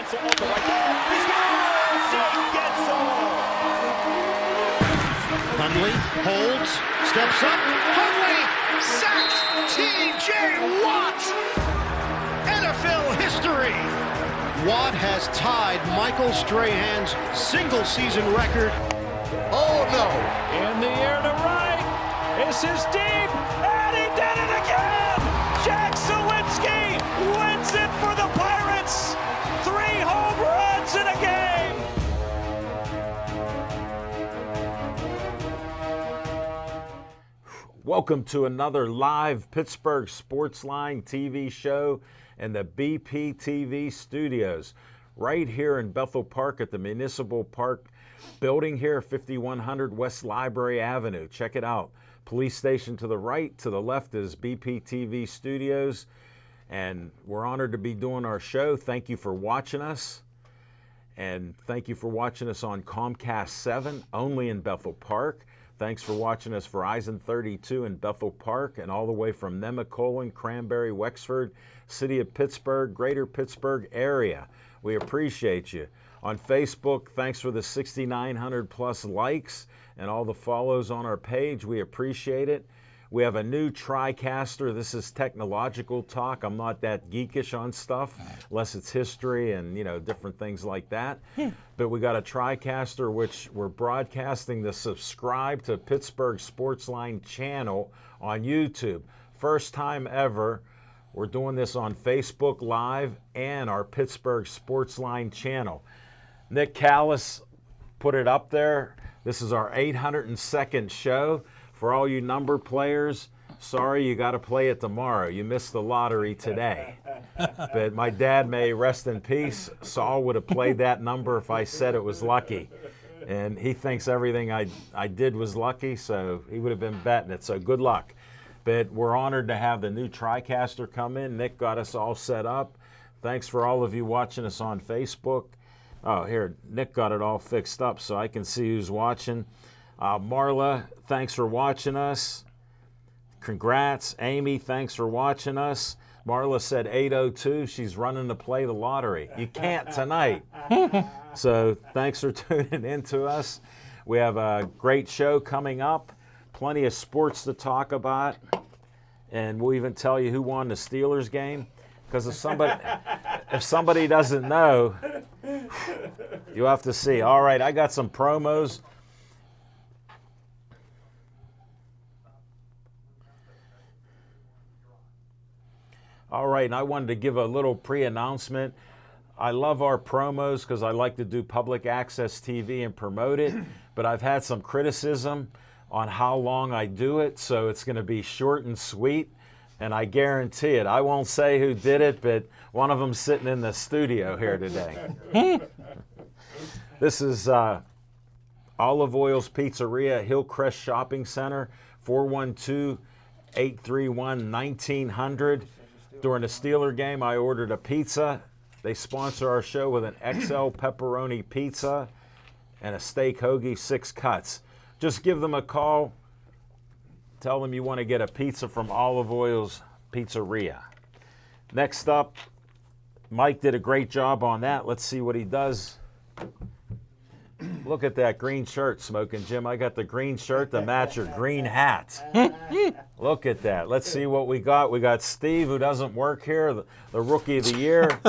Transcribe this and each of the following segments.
Gensel on the right. He's got Jake Gensel. Hundley holds, steps up. Hundley sacks T.J. Watt. NFL history. Watt has tied Michael Strahan's single-season record. Oh, no. In the air to right. This is deep. And he did it again. Jack Sawinski wins it for the Pirates. 3 home runs in a game. Welcome to another live Pittsburgh Sportsline TV show in the BPTV studios, right here in Bethel Park at the Municipal Park building here, 5100 West Library Avenue. Check it out. Police station to the right, to the left is BPTV studios, and we're honored to be doing our show. Thank you for watching us, and thank you for watching us on Comcast 7, only in Bethel Park. Thanks for watching us for Eisen 32 in Bethel Park and all the way from Nemacolin, Cranberry, Wexford, City of Pittsburgh, Greater Pittsburgh area. We appreciate you. On Facebook, thanks for the 6,900 plus likes and all the follows on our page. We appreciate it. We have a new TriCaster. This is technological talk. I'm not that geekish on stuff, unless it's history and, different things like that. But we got a TriCaster, which we're broadcasting the Subscribe to Pittsburgh Sportsline channel on YouTube. First time ever. We're doing this on Facebook Live and our Pittsburgh Sportsline channel. Nick Callis put it up there. This is our 802nd show. For all you number players, sorry, you got to play it tomorrow. You missed the lottery today. But my dad, may rest in peace, Saul would have played that number if I said it was lucky. And he thinks everything I did was lucky, so he would have been betting it. So good luck. But we're honored to have the new TriCaster come in. Nick got us all set up. Thanks for all of you watching us on Facebook. Oh, here, Nick got it all fixed up so I can see who's watching. Marla, thanks for watching us. Congrats. Amy, thanks for watching us. Marla said 8:02. She's running to play the lottery. You can't tonight. So thanks for tuning in to us. We have a great show coming up. Plenty of sports to talk about. And we'll even tell you who won the Steelers game. Because if somebody doesn't know, you have to see. All right, I got some promos. All right, and I wanted to give a little pre-announcement. I love our promos because I like to do public access TV and promote it, but I've had some criticism on how long I do it, so it's going to be short and sweet, and I guarantee it. I won't say who did it, but one of them's sitting in the studio here today. This is Olive Oil's Pizzeria, Hillcrest Shopping Center, 412-831-1900. During the Steeler game, I ordered a pizza. They sponsor our show with an XL pepperoni pizza and a steak hoagie, 6 cuts. Just give them a call. Tell them you want to get a pizza from Olive Oil's Pizzeria. Next up, Mike did a great job on that. Let's see what he does. Look at that green shirt, Smoking Jim. I got the green shirt to match your green hat. Look at that. Let's see what we got. We got Steve, who doesn't work here, the Rookie of the Year.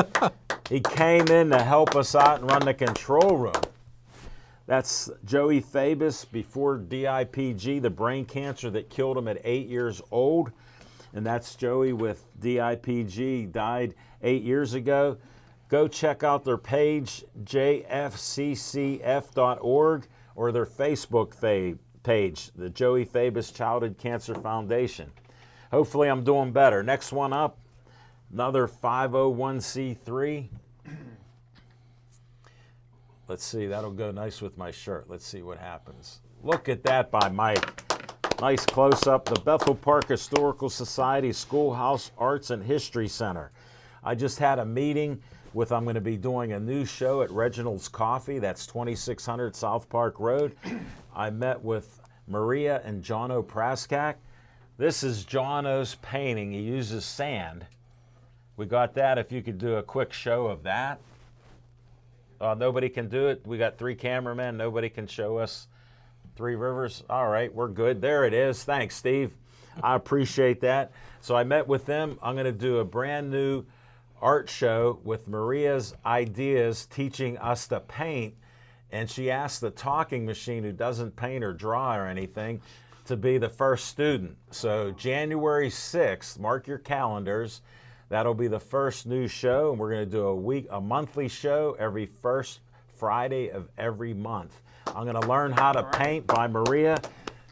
He came in to help us out and run the control room. That's Joey Fabus before DIPG, the brain cancer that killed him at 8 years old. And that's Joey with DIPG, died 8 years ago. Go check out their page, jfccf.org, or their Facebook page, the Joey Fabus Childhood Cancer Foundation. Hopefully I'm doing better. Next one up, another 501c3. Let's see, that'll go nice with my shirt. Let's see what happens. Look at that by Mike. Nice close-up. The Bethel Park Historical Society Schoolhouse Arts and History Center. I just had a meeting I'm going to be doing a new show at Reginald's Coffee. That's 2600 South Park Road. I met with Maria and Jono Praskak. This is Jono's painting. He uses sand. We got that, if you could do a quick show of that. Nobody can do it. We got 3 cameramen. Nobody can show us Three Rivers. All right, we're good. There it is. Thanks, Steve. I appreciate that. So I met with them. I'm going to do a brand new art show with Maria's ideas teaching us to paint. And she asked the talking machine, who doesn't paint or draw or anything, to be the first student. So January 6th, mark your calendars. That'll be the first new show, and we're going to do a monthly show every first Friday of every month. I'm going to learn how to paint by Maria.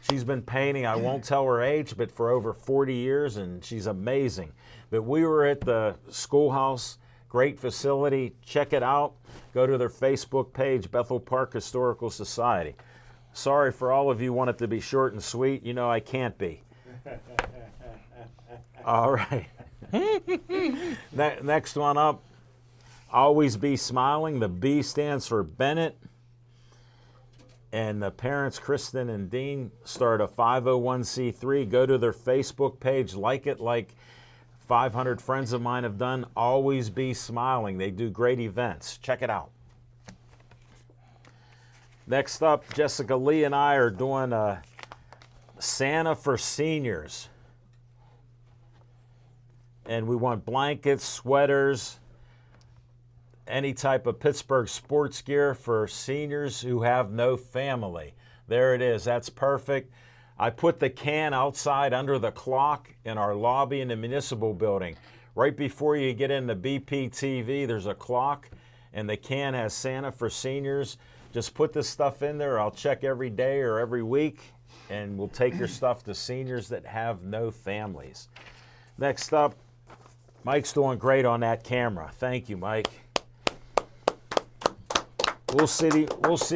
She's been painting, I won't tell her age, but for over 40 years, and she's amazing. But we were at the schoolhouse, great facility. Check it out. Go to their Facebook page, Bethel Park Historical Society. Sorry for all of you want it to be short and sweet. You know I can't be. All right. Next one up, always be smiling. The B stands for Bennett. And the parents, Kristen and Dean, start a 501c3. Go to their Facebook page, like it like 500 friends of mine have done. Always be smiling. They do great events. Check it out. Next up, Jessica Lee and I are doing a Santa for seniors. And we want blankets, sweaters, any type of Pittsburgh sports gear for seniors who have no family. There it is. That's perfect. I put the can outside under the clock in our lobby in the municipal building. Right before you get into BPTV, there's a clock, and the can has Santa for seniors. Just put this stuff in there. I'll check every day or every week, and we'll take your stuff to seniors that have no families. Next up, Mike's doing great on that camera. Thank you, Mike. We'll see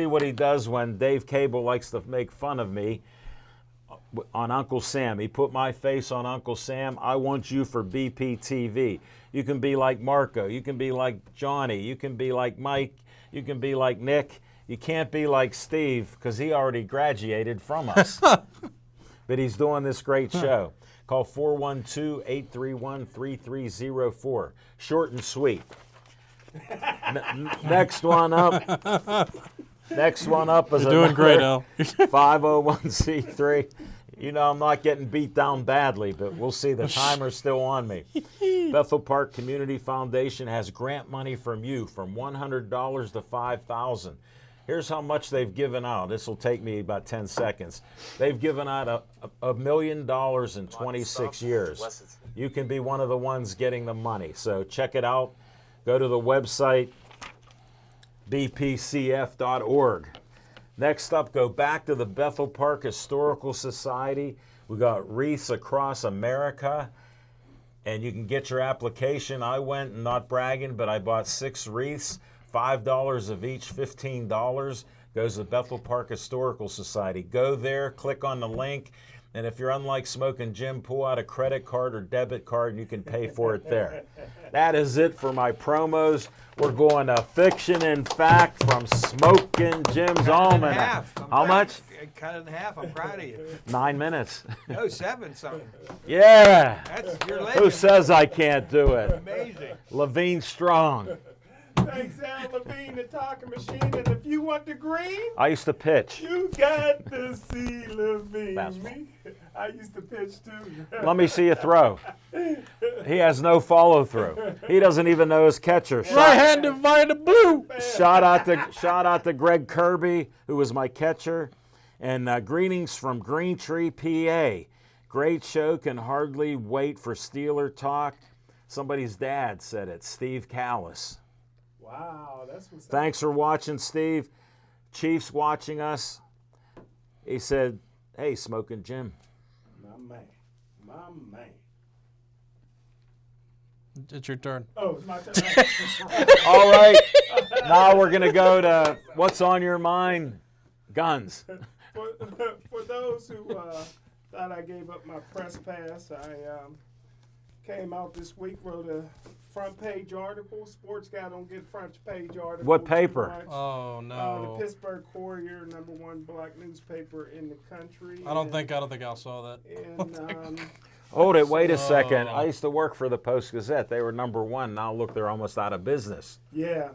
what he does when Dave Cable likes to make fun of me on Uncle Sam. He put my face on Uncle Sam. I want you for BPTV. You can be like Marco. You can be like Johnny. You can be like Mike. You can be like Nick. You can't be like Steve because he already graduated from us. But he's doing this great show. Call 412-831-3304. Short and sweet. Next one up. Next one up is doing great, Al. 501c3. You know, I'm not getting beat down badly, but we'll see. The timer's still on me. Bethel Park Community Foundation has grant money from you from $100 to $5,000. Here's how much they've given out. This will take me about 10 seconds. They've given out $1 million in 26 years. You can be one of the ones getting the money. So check it out. Go to the website, bpcf.org. Next up, go back to the Bethel Park Historical Society. We got wreaths across America, and you can get your application. I went, not bragging, but I bought 6 wreaths, $5 of each, $15. Goes to the Bethel Park Historical Society. Go there, click on the link, and if you're unlike Smoking Jim, pull out a credit card or debit card and you can pay for it there. That is it for my promos. We're going to Fiction and Fact from Smoking Jim's Almanac. How much? Cut it in half. I'm proud of you. 9 minutes. No, 7 something. Yeah. That's your Who legend. says I can't do it? Amazing. Levine Strong. Thanks, Al Levine, the talking machine. And if you want the green, I used to pitch. you got to see Levine. Basketball. I used to pitch too. Let me see you throw. He has no follow through. He doesn't even know his catcher. Right-handed via blue. Shout out to Greg Kirby, who was my catcher, and greetings from Green Tree, PA. Great show. Can hardly wait for Steeler talk. Somebody's dad said it. Steve Callis. Wow, that's what's up. Thanks for watching, Steve. Chief's watching us. He said, "Hey, Smoking Jim." My man. My man. It's your turn. Oh, it's my turn. All right. Now we're gonna go to what's on your mind. Guns. For those who thought I gave up my press pass, I came out this week, wrote a front page article. Sports guy don't get front page articles. What paper? too much. Oh no. The Pittsburgh Courier, #1 black newspaper in the country. I don't think I saw that. And Hold it. Wait a second. I used to work for the Post Gazette. They were #1. Now look, they're almost out of business. yeah,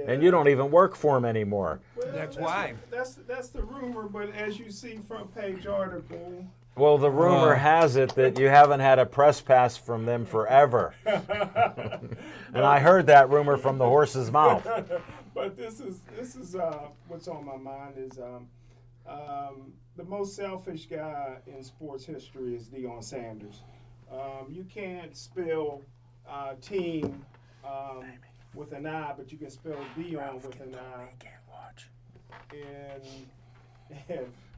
and you don't even work for him anymore. Well, That's why. That's the rumor, but as you see front page article, Well, the rumor has it that you haven't had a press pass from them forever. And I heard that rumor from the horse's mouth. but this is what's on my mind is the most selfish guy in sports history is Deion Sanders. You can't spell team with an I, but you can spell Deion with an I.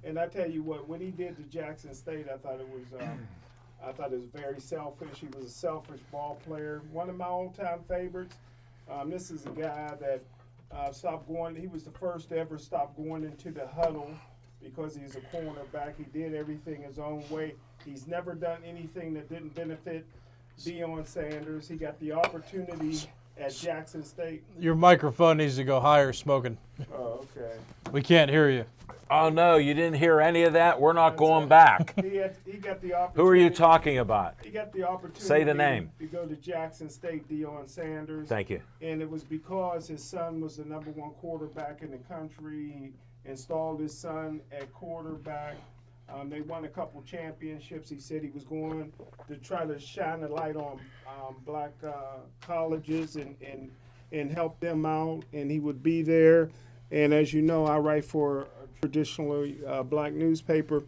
And I tell you what, when he did to Jackson State, I thought it was very selfish. He was a selfish ball player. One of my all-time favorites. This is a guy that stopped going. He was the first to ever stop going into the huddle because he's a cornerback. He did everything his own way. He's never done anything that didn't benefit Deion Sanders. He got the opportunity at Jackson State. Your microphone needs to go higher, Smoking. Oh, okay. We can't hear you. Oh, no, you didn't hear any of that? We're not going back. He got the opportunity. Who are you talking about? He got the opportunity. Say the name. To go to Jackson State, Deion Sanders. Thank you. And it was because his son was the number one quarterback in the country. He installed his son at quarterback. They won a couple championships. He said he was going to try to shine a light on black colleges and help them out, and he would be there. And as you know, I write for a traditionally black newspaper.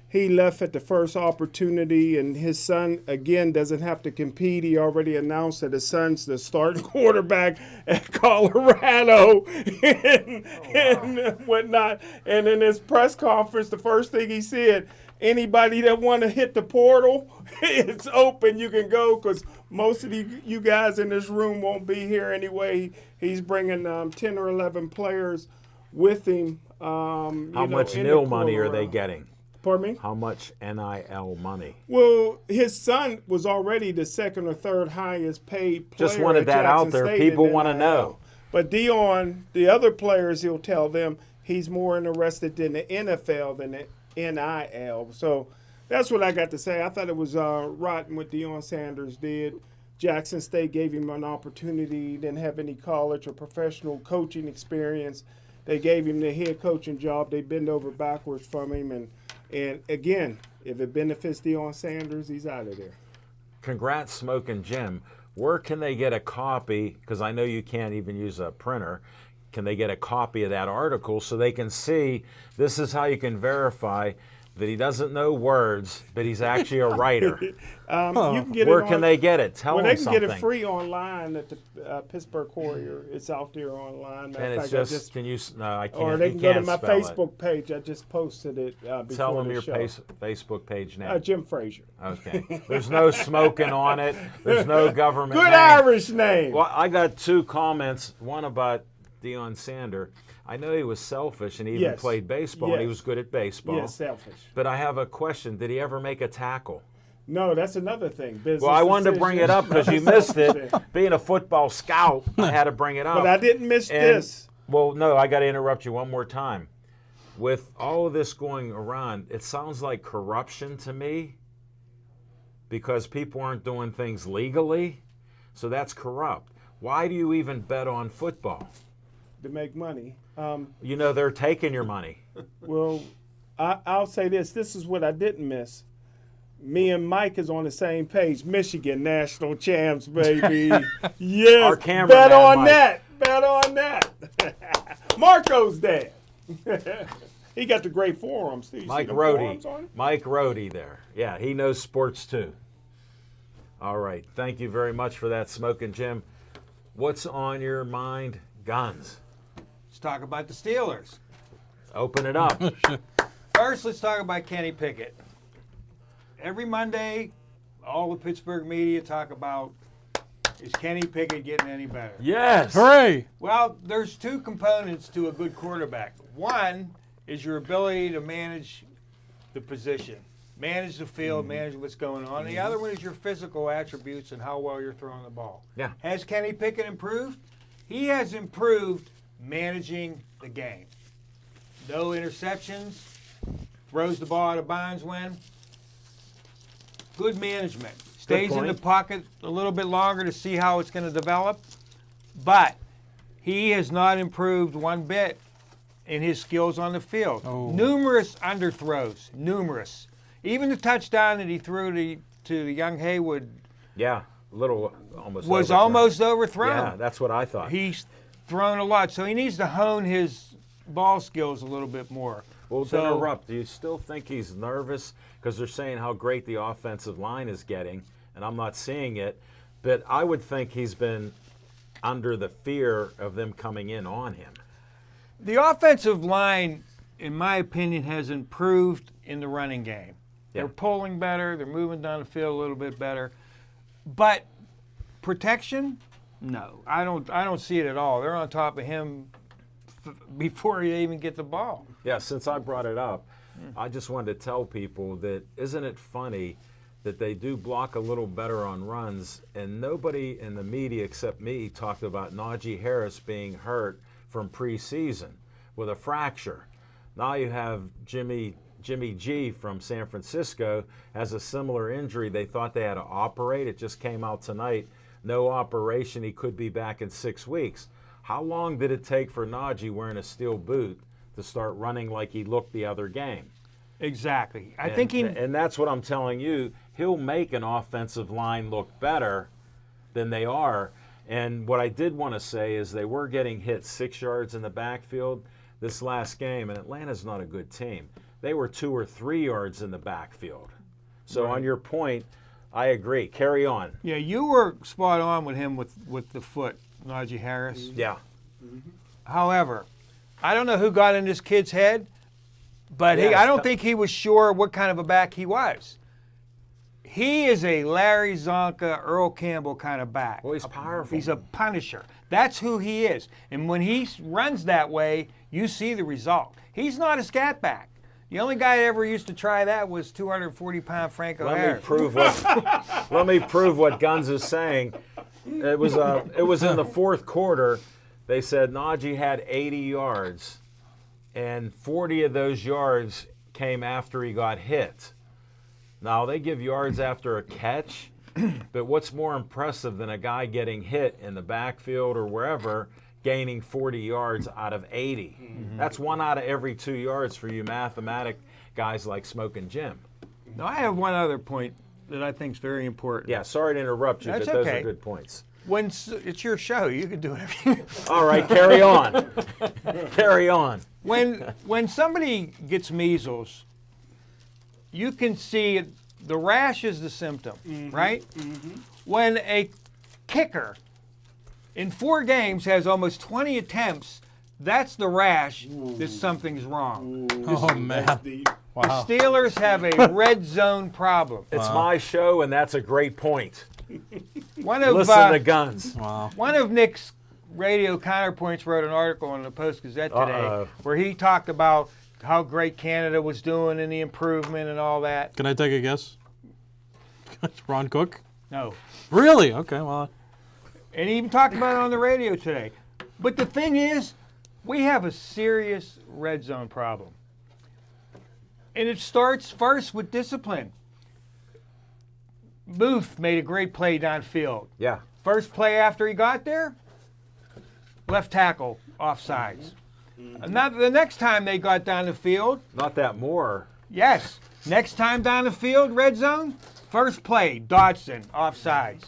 He left at the first opportunity, and his son, again, doesn't have to compete. He already announced that his son's the starting quarterback at Colorado and whatnot. And in his press conference, the first thing he said, anybody that want to hit the portal, it's open. You can go because most of you guys in this room won't be here anyway. He's bringing 10 or 11 players with him. How much NIL money are they getting? Pardon me? How much NIL money? Well, his son was already the second or third highest paid player. Just wanted at that Jackson out there. State People in want to NIL. know. But Deion, the other players, he'll tell them he's more interested in the NFL than the NIL. So that's what I got to say. I thought it was rotten what Deion Sanders did. Jackson State gave him an opportunity. He didn't have any college or professional coaching experience. They gave him the head coaching job. They bend over backwards from him. And again, if it benefits Deion Sanders, he's out of there. Congrats, Smoking Jim. Where can they get a copy? Because I know you can't even use a printer. Can they get a copy of that article so they can see this is how you can verify that he doesn't know words, but he's actually a writer? You can get Where it can they get it? Tell Well, them they can something. get it free online at the Pittsburgh Courier. It's out there online. Matter And of it's fact, just, can you, no, I can't. or they you can go to can't my spell it. Facebook page. I just posted it before Tell them the your show. Facebook page name. Jim Frazier. Okay. There's no smoking on it. There's no government Good name. Irish name. Well, I got two comments. One about Deion Sanders. I know he was selfish and he even Yes. played baseball and he Yes. was good at baseball. Yeah, selfish. But I have a question. Did he ever make a tackle? No, that's another thing. Business Well, I wanted to bring it up because you missed it. decisions. Being a football scout, I had to bring it up. But I didn't miss And- this. Well, no, I got to interrupt you one more time. With all of this going around, it sounds like corruption to me because people aren't doing things legally. So that's corrupt. Why do you even bet on football? To make money. You know they're taking your money. Well, I'll say this. This is what I didn't miss. Me and Mike is on the same page. Michigan national champs, baby. Yes. Our cameraman, Bet on Mike. that. Bet on that. Marco's dad. He got the great forearms, too. You see Mike them Rohde. forearms on him? Mike Rohde there. Yeah, he knows sports too. All right. Thank you very much for that, Smoking Jim. What's on your mind? Guns. Let's talk about the Steelers. Open it up. First, let's talk about Kenny Pickett. Every Monday, all the Pittsburgh media talk about, is Kenny Pickett getting any better? Yes. Hooray! Well, there's two components to a good quarterback. One is your ability to manage the position, manage the field, manage what's going on. The other one is your physical attributes and how well you're throwing the ball. Yeah. Has Kenny Pickett improved? He has improved managing the game. No interceptions, throws the ball out of bounds when. Good management. Stays in the point. pocket a little bit longer to see how it's going to develop. But he has not improved one bit in his skills on the field. Oh. Numerous underthrows, numerous. Even the touchdown that he threw to the young Haywood Yeah, little almost was overthrown. almost overthrown. Yeah, that's what I thought. He's thrown a lot, so he needs to hone his ball skills a little bit more. Well, to So- interrupt, do you still think he's nervous? Because they're saying how great the offensive line is getting, and I'm not seeing it. But I would think he's been under the fear of them coming in on him. The offensive line, in my opinion, has improved in the running game. Yeah. They're pulling better. They're moving down the field a little bit better. But protection, no, I don't see it at all. They're on top of him before they even get the ball. Yeah, since I brought it up, I just wanted to tell people that isn't it funny that they do block a little better on runs, and nobody in the media except me talked about Najee Harris being hurt from preseason with a fracture. Now you have Jimmy G from San Francisco has a similar injury. They thought they had to operate. It just came out tonight. No operation. He could be back in 6 weeks. How long did it take for Najee wearing a steel boot to start running like he looked the other game? Exactly. I think he. And that's what I'm telling you. He'll make an offensive line look better than they are. And what I did want to say is they were getting hit 6 yards in the backfield this last game, and Atlanta's not a good team. They were 2 or 3 yards in the backfield. So on your point, I agree. Carry on. Yeah, you were spot on with him with the foot, Najee Harris. Yeah. However, I don't know who got in this kid's head, but Yeah, I don't think he was sure what kind of a back he was. He is a Larry Zonka, Earl Campbell kind of back. Well, he's powerful. He's a punisher. That's who he is. And when he runs that way, you see the result. He's not a scat back. The only guy that ever used to try that was 240-pound Franco Let Harris. me prove what Guns is saying. It was in the fourth quarter. They said Najee had 80 yards, and 40 of those yards came after he got hit. Now, they give yards after a catch, but what's more impressive than a guy getting hit in the backfield or wherever, gaining 40 yards out of 80? That's 1 out of every 2 yards for you mathematic guys like Smoking Jim. Now, I have one other point that I think is very important. Yeah, sorry to interrupt you, That's but those okay. are good points. It's your show, you can do whatever you All right, carry on. Carry on. When somebody gets measles, you can see the rash is the symptom, right? When a kicker in 4 games has almost 20 attempts, that's the rash that something's wrong. Oh, man. Deep. Wow. The Steelers have a red zone problem. It's my show, and that's a great point. One of Listen to Guns. Wow. One of Nick's radio counterpoints wrote an article in the Post-Gazette today Uh-oh. where he talked about how great Canada was doing and the improvement and all that. Can I take a guess? Ron Cook? No. Really? Okay, well. And he even talked about it on the radio today. But the thing is, we have a serious red zone problem. And it starts first with discipline. Booth made a great play downfield. Yeah. First play after he got there, left tackle, offsides. The next time they got down the field, Not that more. yes. Next time down the field, red zone, first play, Dodson, offsides.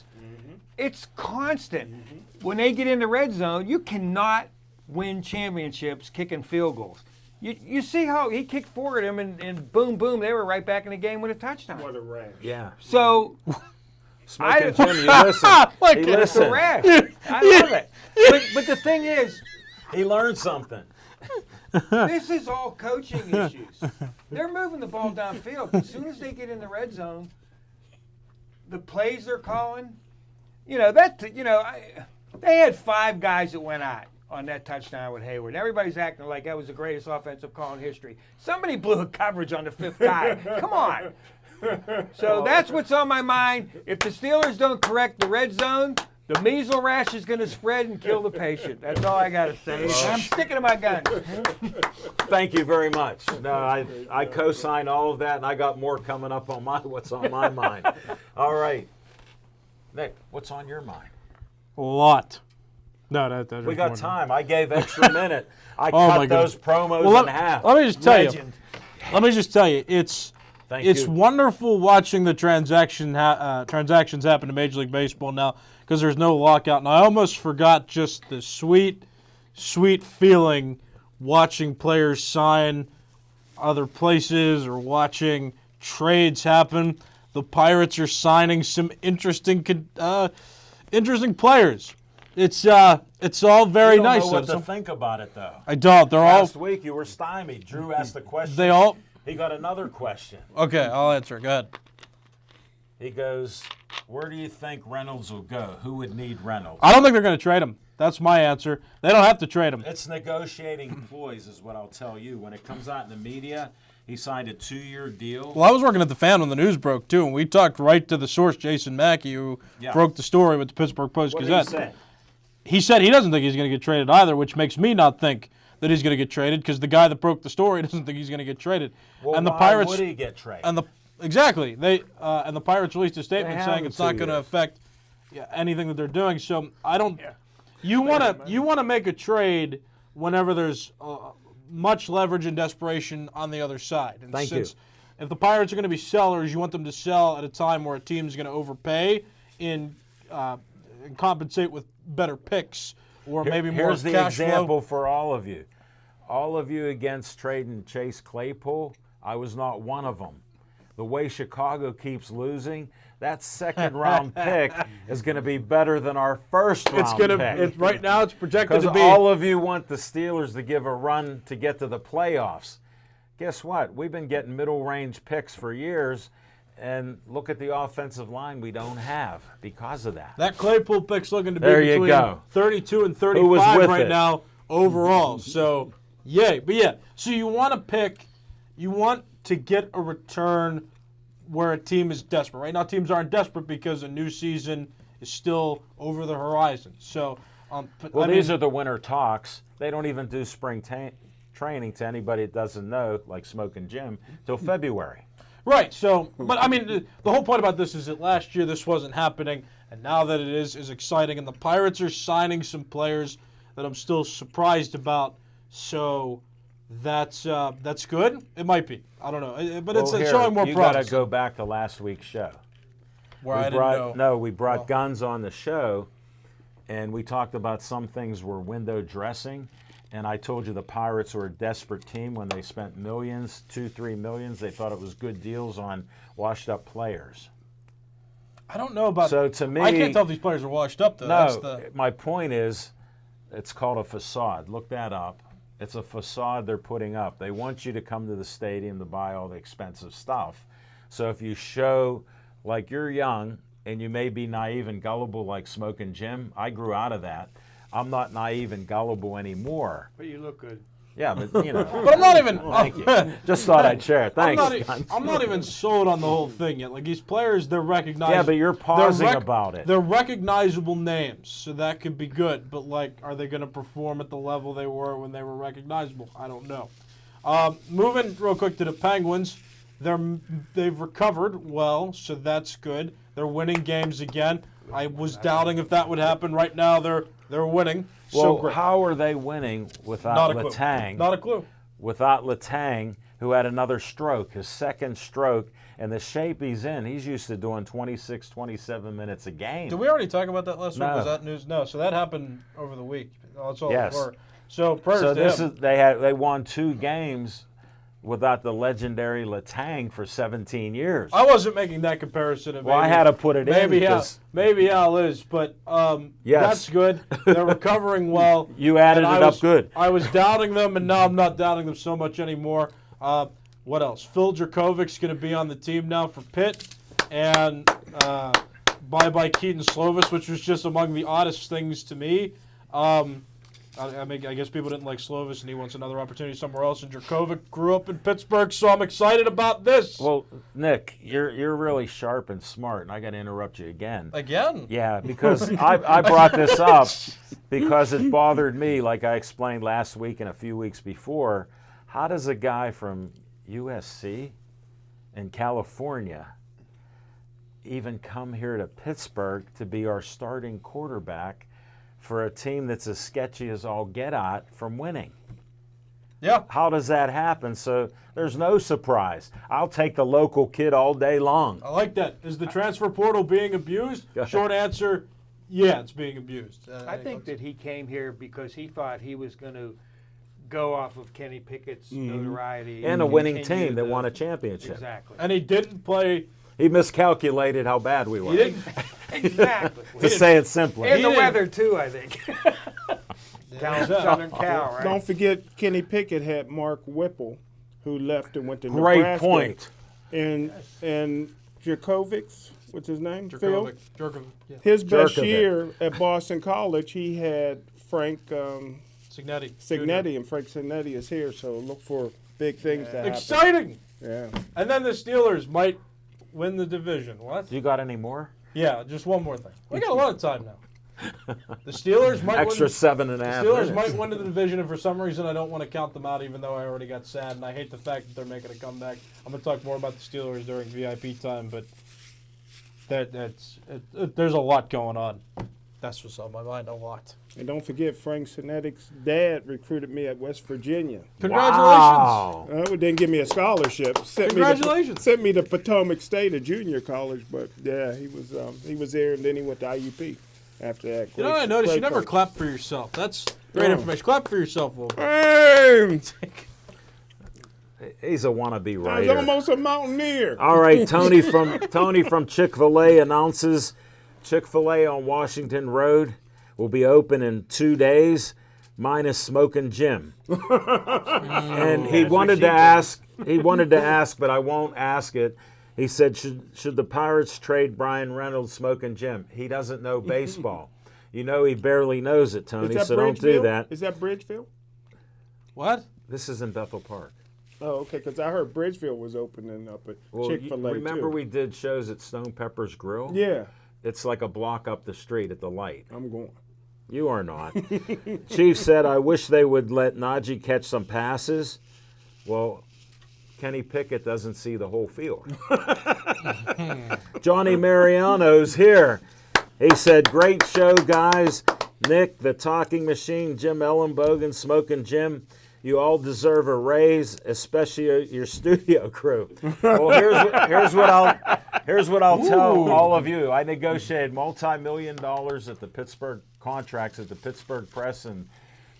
It's constant. When they get in the red zone, you cannot win championships kicking field goals. You see how he kicked forward him and boom, boom, they were right back in the game with a touchdown. What a rash. Yeah. So Smoking Jim, you listen. Look He at it's a listened. rash. I love it. But the thing is, He learned something. this is all coaching issues. They're moving the ball downfield. As soon as they get in the red zone, the plays they're calling, they had 5 guys that went out on that touchdown with Hayward. Everybody's acting like that was the greatest offensive call in history. Somebody blew a coverage on the 5th guy. Come on. So that's what's on my mind. If the Steelers don't correct the red zone, the measles rash is going to spread and kill the patient. That's all I got to say. I'm sticking to my guns. Thank you very much. No, I co-sign all of that, and I got more coming up on what's on my mind. All right. Nick, what's on your mind? A lot. No, that's We got time. I gave extra minute. I Oh, my cut those goodness. promos Well, in half. let me just tell Legend. you. Let me just tell you, it's Thank it's you. wonderful watching the transactions happen in Major League Baseball now because there's no lockout, and I almost forgot just the sweet feeling watching players sign other places or watching trades happen. The Pirates are signing some interesting players. It's all very You don't nice. know what though. to think about it, though. I don't. They're all. Last week you were stymied. Drew asked the question. They all. He got another question. Okay, I'll answer. Go ahead. He goes, "Where do you think Reynolds will go? Who would need Reynolds?" I don't think they're going to trade him. That's my answer. They don't have to trade him. It's negotiating ploys, is what I'll tell you. When it comes out in the media, he signed a 2-year deal. Well, I was working at the Fan when the news broke too, and we talked right to the source, Jason Mackey, who broke the story with the Pittsburgh Post What did he Gazette. say? He said he doesn't think he's going to get traded either, which makes me not think that he's going to get traded because the guy that broke the story doesn't think he's going to get traded. Well, and the why Pirates would he get traded? and the exactly they and the Pirates released a statement have saying him it's not 2 going to years. affect anything that they're doing. So I don't. You want to make a trade whenever there's much leverage and desperation on the other side. And Thank since you. if the Pirates are going to be sellers, you want them to sell at a time where a team's going to overpay and compensate with better picks or maybe more Here's the cash example flow. for all of you. All of you against trading Chase Claypool, I was not one of them. The way Chicago keeps losing, that second-round pick is going to be better than our first-round pick. Right now it's projected Because to be. all of you want the Steelers to give a run to get to the playoffs. Guess what? We've been getting middle-range picks for years, and look at the offensive line we don't have because of that. That Claypool pick's looking to be There you between go. 32 and Who was 35 with right it? now overall. So, yay. But yeah, so you want to get a return where a team is desperate. Right now teams aren't desperate because a new season is still over the horizon. So, Well, these are the winter talks. They don't even do spring training to anybody that doesn't know, like Smoking Jim, till February. right. So, but I mean, the whole point about this is that last year this wasn't happening, and now that it is exciting. And the Pirates are signing some players that I'm still surprised about. So, that's good. It might be. I don't know, but it's Well, showing more you got promise. to go back to last week's show. Where I didn't know. No, we brought Guns on the show, and we talked about some things were window dressing. And I told you the Pirates were a desperate team when they spent millions, 2-3 millions. They thought it was good deals on washed-up players. I don't know about. So to me, I can't tell if these players are washed up though. That's no, the, my point is, it's called a facade. Look that up. It's a facade they're putting up. They want you to come to the stadium to buy all the expensive stuff. So if you show like you're young and you may be naive and gullible like Smoking Jim, I grew out of that. I'm not naive and gullible anymore. But you look good. Yeah, but you know. but I'm not even. Thank you. Just thought I'd share it. Thanks. I'm not even sold on the whole thing yet. Like these players, they're recognized. Yeah, but you're pausing about it. They're recognizable names, so that could be good. But like, are they going to perform at the level they were when they were recognizable? I don't know. Moving real quick to the Penguins, they've recovered well, so that's good. They're winning games again. I was doubting if that would happen. Right now, they're winning. Well, So great. how are they winning without Not a clue. Letang? Not a clue. Without Letang, who had another stroke, his second stroke, and the shape he's in, he's used to doing 26, 27 minutes a game. Did we already talk about that last week? No. Was that news? No. So that happened over the week. That's all Yes. it were. So prayers So to this him. is they won 2 games without the legendary Letang for 17 years. I wasn't making that comparison. And Well, I maybe- had to put it in maybe because maybe Al is, but Yes. that's good. They're recovering well. you added And it I up was- good. I was doubting them, and now I'm not doubting them so much anymore. What else? Phil Drakovic's going to be on the team now for Pitt, and bye-bye Keaton Slovis, which was just among the oddest things to me. I guess people didn't like Slovis, and he wants another opportunity somewhere else. And Dracovic grew up in Pittsburgh, so I'm excited about this. Well, Nick, you're really sharp and smart, and I got to interrupt you again. Again? Yeah, because I brought this up because it bothered me, like I explained last week and a few weeks before. How does a guy from USC in California even come here to Pittsburgh to be our starting quarterback for a team that's as sketchy as all get out from winning. Yeah. How does that happen? So there's no surprise. I'll take the local kid all day long. I like that. Is the transfer portal being abused? Short answer, yeah, it's being abused. I think that he came here because he thought he was going to go off of Kenny Pickett's notoriety. And a winning continue team that the- won a championship. Exactly. And he didn't play. He miscalculated how bad we were. He didn't. Exactly. To say it simply. And the didn't- weather, too, I think. Down Southern Cal, right? Don't forget, Kenny Pickett had Mark Whipple, who left and went to Great Nebraska. point. And Djokovic, what's his name? Phil. Djokovic, yeah. His best Djokovic. year at Boston College, he had Frank Signetti. Signetti, and Frank Signetti is here, so look for big things to happen. Exciting. Yeah. And then the Steelers might win the division. What? You got any more? Yeah, just one more thing. We got a lot of time now. The Steelers might Extra win. 7.5 The Steelers minutes. might win the division, and for some reason I don't want to count them out, even though I already got sad, and I hate the fact that they're making a comeback. I'm going to talk more about the Steelers during VIP time, but there's a lot going on. That's what's on my mind, a lot. And don't forget, Frank Sinetic's dad recruited me at West Virginia. Congratulations. Wow. Didn't give me a scholarship. Congratulations. Sent me to Potomac State, a junior college, but yeah, he was there, and then he went to IUP after that. You know what I noticed? Great You never coach. clap for yourself. That's great No. information. Clap for yourself, Wolf. Hey, He's a wannabe I was writer. almost a mountaineer. All right, Tony from Chick-fil-A announces Chick-fil-A on Washington Road will be open in 2 days, minus Smokin' Jim. And he wanted to ask, but I won't ask it. He said, should the Pirates trade Brian Reynolds, Smokin' Jim? He doesn't know baseball. You know he barely knows it, Tony, so don't do Bridgeville? that. Is that Bridgeville? What? This is in Bethel Park. Oh, okay, because I heard Bridgeville was opening up at Well, Chick-fil-A remember too. we did shows at Stone Pepper's Grill? Yeah, It's like a block up the street at the light. I'm going. You are not. Chief said, I wish they would let Najee catch some passes. Well, Kenny Pickett doesn't see the whole field. Johnny Mariano's here. He said, great show, guys. Nick, the talking machine, Jim Ellenbogen, Smokin' Jim. You all deserve a raise, especially your studio crew. Well, here's what I'll tell all of you. I negotiated multi-million dollars at the Pittsburgh contracts at the Pittsburgh Press and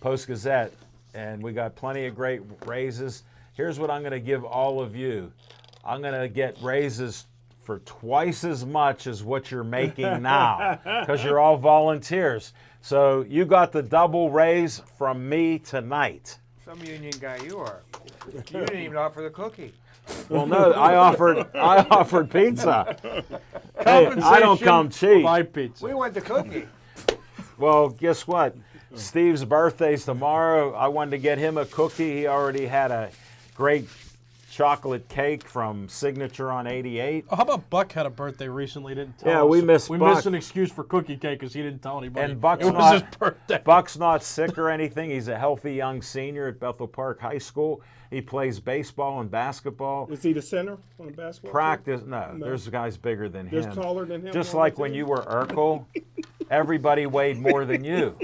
Post-Gazette, and we got plenty of great raises. Here's what I'm going to give all of you. I'm going to get raises for twice as much as what you're making now, because you're all volunteers. So you got the double raise from me tonight. Some union guy you are. You didn't even offer the cookie. Well, no, I offered pizza. Hey, I don't come cheap. Buy pizza. We want the cookie. Well, guess what? Steve's birthday's tomorrow. I wanted to get him a cookie. He already had a great chocolate cake from Signature on 88. Oh, how about Buck had a birthday recently? Didn't tell Yeah, us. we missed We Buck. missed an excuse for cookie cake because he didn't tell anybody. And Buck's it was not, his birthday. Buck's not sick or anything. He's a healthy young senior at Bethel Park High School. He plays baseball and basketball. Is he the center on the basketball team? Practice, no, there's guys bigger than There's him. taller than him Just on like the when team? you were Urkel, everybody weighed more than you.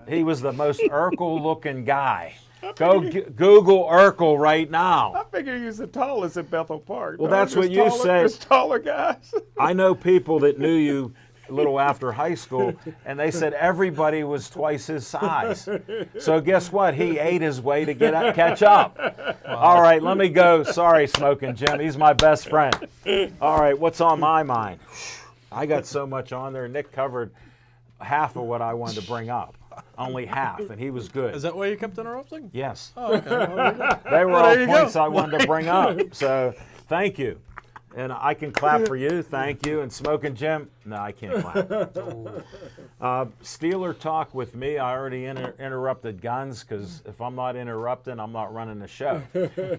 He was the most Urkel-looking guy. Go Google Urkel right now. I figured he was the tallest at Bethel Park. Well, No, that's what there's you taller- say. There's taller guys. I know people that knew you a little after high school, and they said everybody was twice his size. So guess what? He ate his way to catch up. All right, let me go. Sorry, Smokin' Jim. He's my best friend. All right, what's on my mind? I got so much on there. Nick covered half of what I wanted to bring up. Only half, and he was good. Is that why you kept interrupting? Yes. Oh, okay. Well, there you go. They were Well, all there you points go. I wanted to bring up. So thank you. And I can clap for you. Thank you. And Smokin' Jim, no, I can't clap. Steeler talk with me. I already interrupted Guns because if I'm not interrupting, I'm not running the show.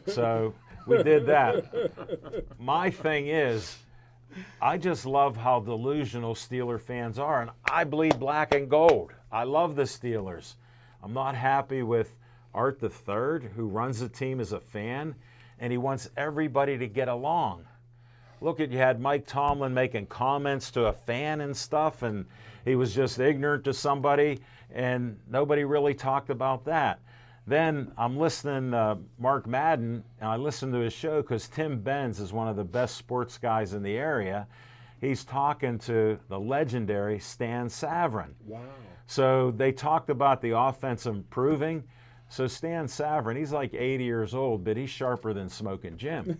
So we did that. My thing is, I just love how delusional Steeler fans are, and I bleed black and gold. I love the Steelers. I'm not happy with Art III, who runs the team as a fan, and he wants everybody to get along. Look at, you had Mike Tomlin making comments to a fan and stuff, and he was just ignorant to somebody, and nobody really talked about that. Then I'm listening to Mark Madden, and I listen to his show because Tim Benz is one of the best sports guys in the area. He's talking to the legendary Stan Savran. Wow. So they talked about the offense improving. So Stan Savran, he's like 80 years old, but he's sharper than Smoking Jim.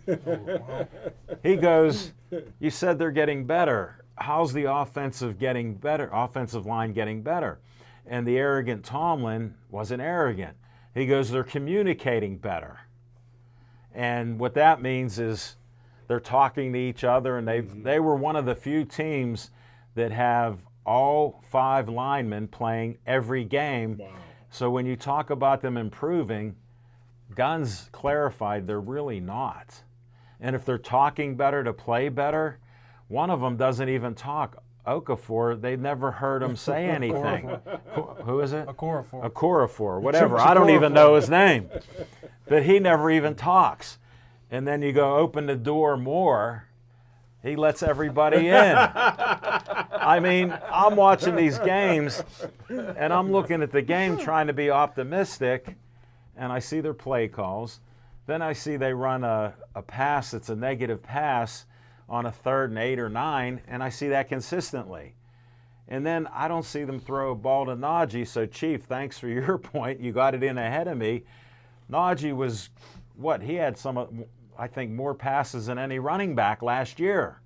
He goes, you said they're getting better. How's the offensive line getting better? And the arrogant Tomlin wasn't arrogant. He goes, they're communicating better. And what that means is they're talking to each other, and they were one of the few teams that have all 5 linemen playing every game. Wow. So when you talk about them improving, Guns clarified they're really not. And if they're talking better to play better, one of them doesn't even talk. Okafor, they never heard him say anything. Who is it? Okorafor, whatever. I don't even know his name. But he never even talks. And then you go open the door more, he lets everybody in. I mean, I'm watching these games, and I'm looking at the game trying to be optimistic, and I see their play calls. Then I see they run a pass that's a negative pass on a 3rd and 8 or 9, and I see that consistently. And then I don't see them throw a ball to Najee. So, Chief, thanks for your point. You got it in ahead of me. Najee was, he had I think, more passes than any running back last year.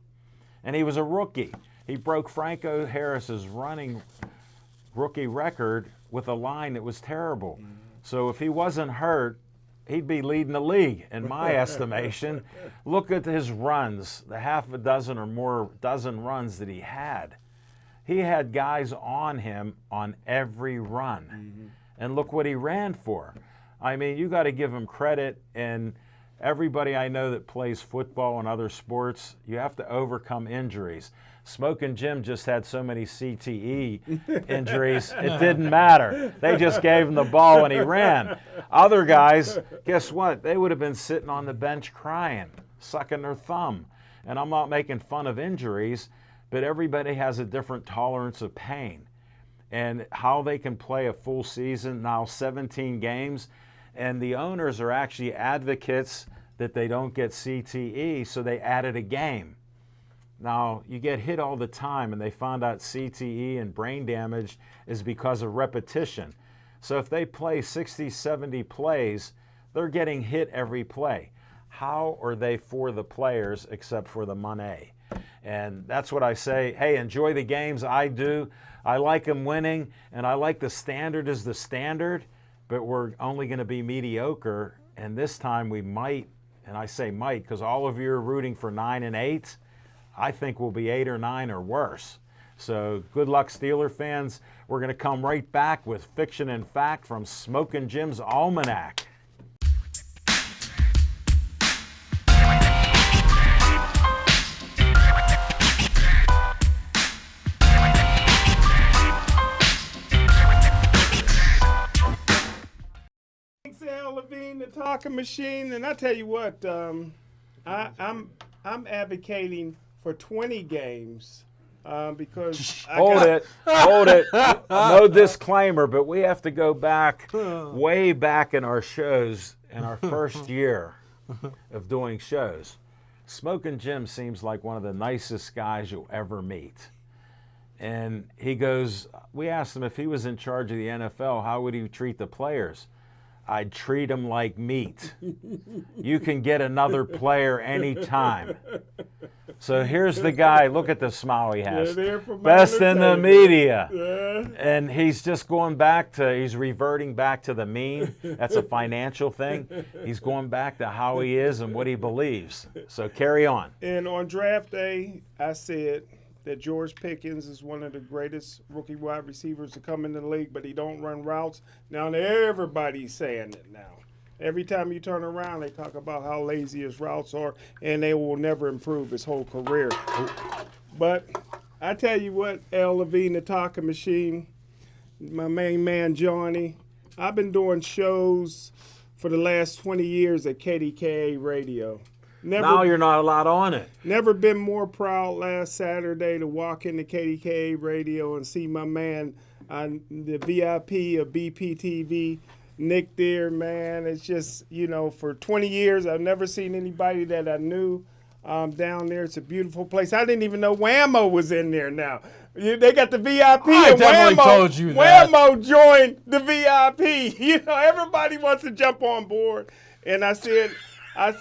And he was a rookie. He broke Franco Harris's running rookie record with a line that was terrible. So if he wasn't hurt, he'd be leading the league, in my estimation. Look at his runs, the half a dozen or more dozen runs that he had. He had guys on him on every run. And look what he ran for. I mean, you got to give him credit. And everybody I know that plays football and other sports, you have to overcome injuries. Smoking Jim just had so many CTE injuries, it didn't matter. They just gave him the ball and he ran. Other guys, guess what? They would have been sitting on the bench crying, sucking their thumb. And I'm not making fun of injuries, but everybody has a different tolerance of pain. And how they can play a full season, now 17 games, and the owners are actually advocates that they don't get CTE, so they added a game. Now, you get hit all the time, and they found out CTE and brain damage is because of repetition. So if they play 60, 70 plays, they're getting hit every play. How are they for the players except for the money? And that's what I say, hey, enjoy the games. I do. I like them winning, and I like the standard is the standard, but we're only going to be mediocre, and this time we might, and I say might because all of you are rooting for 9 and 8. I think we'll be 8 or 9 or worse. So good luck, Steeler fans. We're going to come right back with Fiction and Fact from Smoking Jim's Almanac. Thanks, Al Levine, the talking machine. And I tell you what, I'm advocating for 20 games because Hold it. No disclaimer, but we have to go back, way back in our shows, in our first year of doing shows. Smoking Jim seems like one of the nicest guys you'll ever meet. And he goes, we asked him if he was in charge of the NFL, how would he treat the players? I'd treat them like meat. You can get another player anytime. So here's the guy. Look at the smile he has. Best in the media. Yeah. And he's just going back to, he's reverting back to the mean. That's a financial thing. He's going back to how he is and what he believes. So carry on. And on draft day, I said that George Pickens is one of the greatest rookie wide receivers to come in the league, but he don't run routes. Now everybody's saying it now. Every time you turn around, they talk about how lazy his routes are, and they will never improve his whole career. But I tell you what, Al Levine, the talking machine, my main man Johnny, I've been doing shows for the last 20 years at KDKA Radio. Now you're not allowed on it. Never been more proud last Saturday to walk into KDKA Radio and see my man on the VIP of BPTV, Nick there, man. It's just, for 20 years, I've never seen anybody that I knew down there. It's a beautiful place. I didn't even know Whammo was in there now. They got the VIP I and definitely Whammo, told you that. Whammo joined the VIP. Everybody wants to jump on board. And I see it on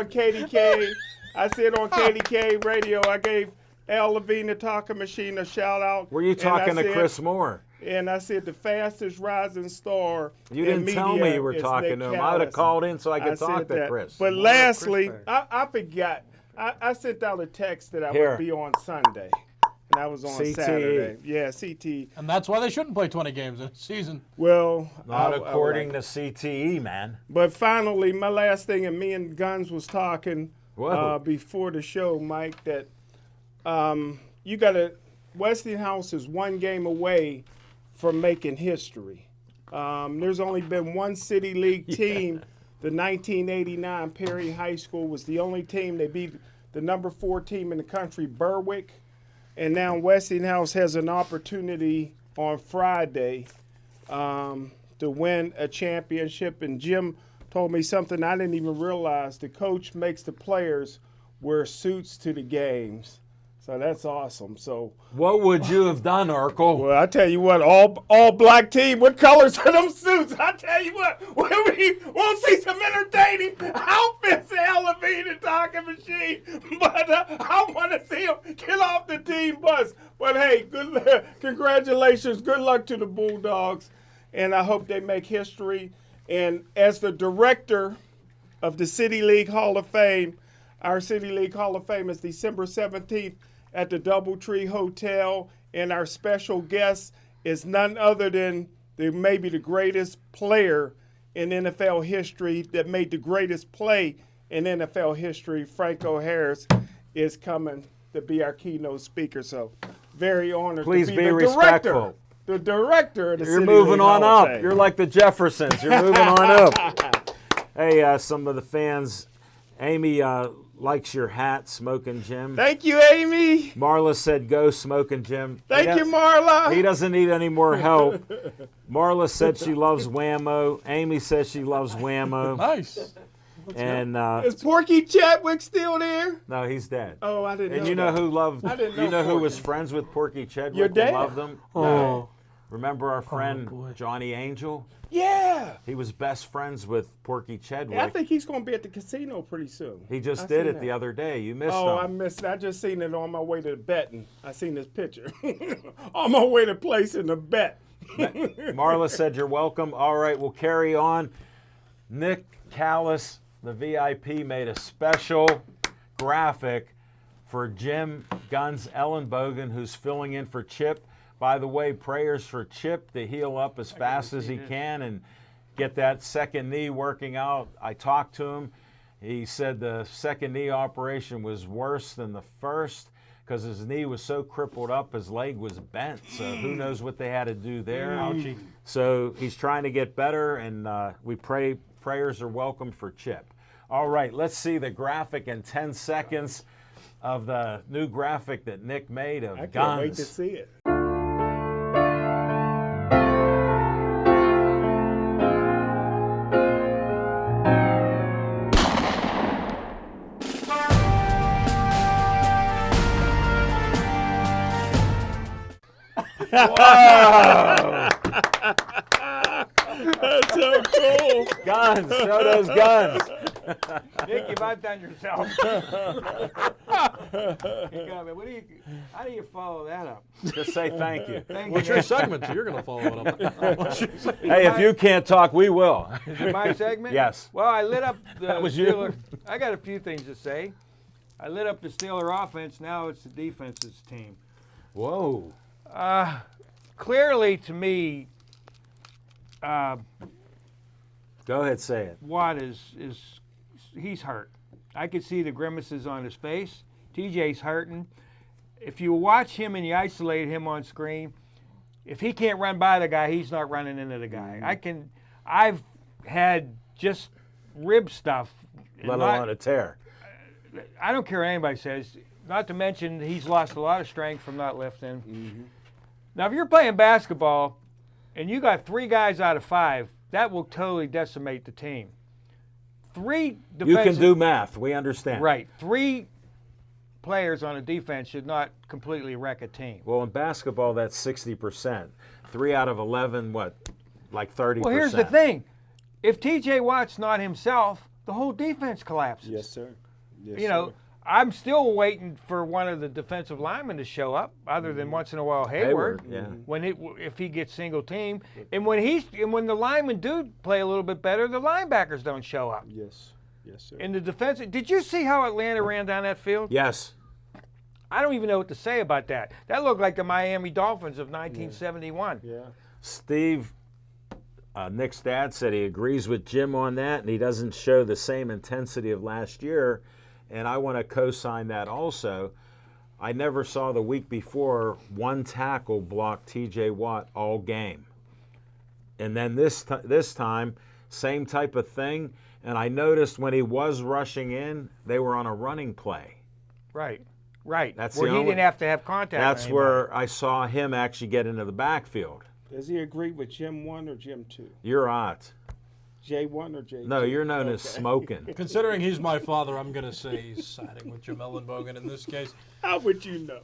KDK. I see it on KDK Radio. I gave Al Levine, the talking machine, a shout out. Were you talking to Chris Moore? And I said the fastest rising star. You didn't tell me you were talking to him. I would have called in so I could talk to Chris. But lastly, I forgot. I sent out a text that I would be on Sunday. And I was on CTE. Saturday. Yeah, CTE. And that's why they shouldn't play 20 games in a season. Well, Not according to CTE, man. But finally, my last thing, and me and Guns was talking before the show, Mike, that Westinghouse is one game away from making history. There's only been one City League team. The 1989 Perry High School was the only team. They beat the number 4 team in the country, Berwick. And now Westinghouse has an opportunity on Friday to win a championship. And Jim told me something I didn't even realize. The coach makes the players wear suits to the games. So that's awesome. So what would you have done, Urkel? Well, I tell you what, all black team. What colors are them suits? I tell you what, we'll see some entertaining outfits in Al Levine and talking machine. But I want to see them get off the team bus. But hey, congratulations, good luck to the Bulldogs, and I hope they make history. And as the director of the City League Hall of Fame, our City League Hall of Fame is December 17th. At the Doubletree Hotel, and our special guest is none other than maybe the greatest player in NFL history that made the greatest play in NFL history. Franco Harris is coming to be our keynote speaker, so very honored Please to be the respectful. The director of the You're City moving League on Hall of up. Fame. You're like the Jeffersons. You're moving on up. Hey, some of the fans, Amy likes your hat, Smoking Jim. Thank you, Amy. Marla said, go Smoking Jim. Thank you, Marla. He doesn't need any more help. Marla said she loves Whammo. Amy says she loves Whammo. Nice. And Is Porky Chadwick still there? no, he's dead. Oh, I didn't know. And you know that. who loved? I didn't You know know who Porky. was friends with Porky Chadwick? Your dad. And loved him. Oh. Remember our friend Johnny Angel? Yeah. He was best friends with Porky Chadwick. I think he's going to be at the casino pretty soon. He just I did seen it the that. other day. You missed Oh, I him. missed it. I just seen it on my way to betting. I seen this picture. On my way to placing a bet. Marla said you're welcome. All right, we'll carry on. Nick Callis, the VIP, made a special graphic for Jim Guns Ellenbogen, who's filling in for Chip. By the way, prayers for Chip to heal up as fast as he can and get that second knee working out. I talked to him. He said the second knee operation was worse than the first because his knee was so crippled up, his leg was bent. So who knows what they had to do there. Ouchie. So he's trying to get better, and we pray prayers are welcome for Chip. All right, let's see the graphic in 10 seconds of the new graphic that Nick made of I can't Guns. wait to see it. That's so cool. Guns, show those guns. Nick, you've outdone yourself. How do you follow that up? Just say thank you. Thank What's you. your segment? So you're going to follow it up. Hey, if you can't talk, we will. Is it my segment? Yes. Well, I lit up the That was you. Steeler. I got a few things to say. I lit up the Steeler offense. Now it's the defense's team. Whoa. Clearly, to me, Go ahead, say it. Watt he's hurt. I could see the grimaces on his face. TJ's hurting. If you watch him and you isolate him on screen, if he can't run by the guy, he's not running into the guy. I've had just rib stuff. Let alone a tear. I don't care what anybody says. Not to mention he's lost a lot of strength from not lifting. Mm-hmm. Now, if you're playing basketball and you got 3 guys out of 5, that will totally decimate the team. 3 defensive, You can do math. We understand. right. 3 players on a defense should not completely wreck a team. Well, in basketball, that's 60%. 3 out of 11, what? Like 30%. Well, here's the thing. If T.J. Watt's not himself, the whole defense collapses. Yes, sir. Yes, You know, sir. I'm still waiting for one of the defensive linemen to show up, other than once in a while Hayward. Yeah. If he gets single team, and when the linemen do play a little bit better, the linebackers don't show up. Yes. Yes, sir. In the defense, did you see how Atlanta ran down that field? Yes. I don't even know what to say about that. That looked like the Miami Dolphins of 1971. Yeah. Steve, Nick's dad said he agrees with Jim on that, and he doesn't show the same intensity of last year. And I want to co-sign that also. I never saw the week before one tackle block T.J. Watt all game. And then this time, same type of thing. And I noticed when he was rushing in, they were on a running play. Right. That's where the he only- didn't have to have contact. That's with anybody. where I saw him actually get into the backfield. Does he agree with Jim 1 or Jim 2? You're out. J1 or J2? No, you're known as smoking. Considering he's my father, I'm going to say he's siding with Jim Ellenbogen in this case. How would you know?